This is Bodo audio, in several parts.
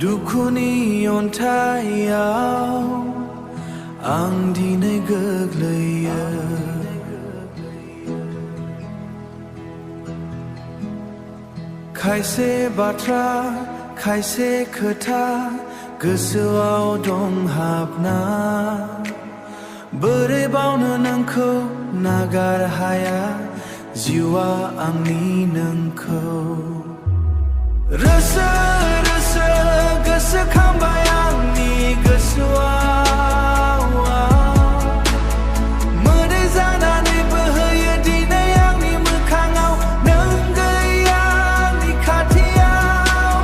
दुखुनि अन्थायाव आं दिनै गोग्लैयो खायसे बाथ्रा खायसे खोथा गोसोआव दं हाबना बोरै बावनो नोंखौ नागार हाया जिउआ आंनि नोंखौ रोसो रोसो गोसोखांबाय आंनि गोसोआव मोदै जानानै बोहैयो दिनै आंनि मोखाङाव नों गैया आंनि खाथियाव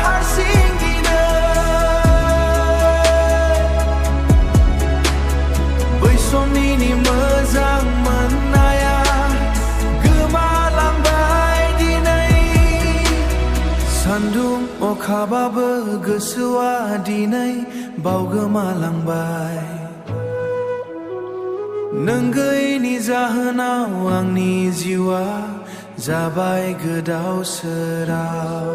हारसिं दिनै बै समनि मोजां मोननाया सान्दुं अखाबाबो गोसोआ दिनै बावगोमालांबाय नों गैयैनि जाहोनाव आंनि जिउआ जाबाय गोदाव सोराव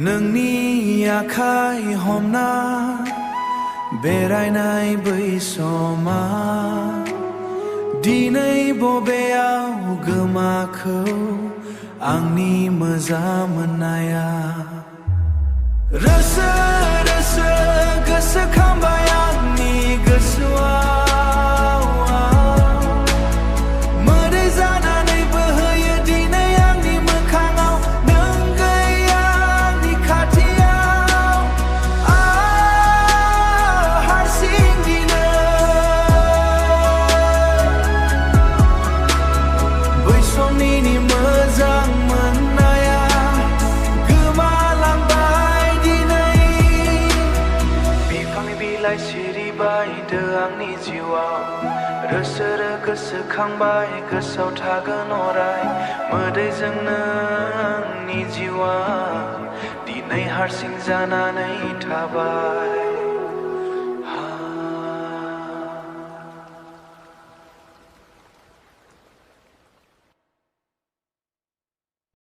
नोंनि आखाइ हमना बेरायनाय बै समा दिनै बबेयाव गोमाखो आंनि मोजां मोननाया रोसो रोसो गोसोखांबाय आंनि गोसोआव मोदै जानानै बोहैयो दिनै आंनि मोखाङाव नों गैया आंनि खाथियाव हारसिं दिनै समनि मोजां मोननाया गोमालांबाय दिनै बिफांनि बिलाइ सिरिबायदो आंनि जिउआव रोसो गोसोखांबाय गोसोआव थागोन अराय मोदैजोंनो आंनि जिउआ दिनै हारसिं जानानै थाबाय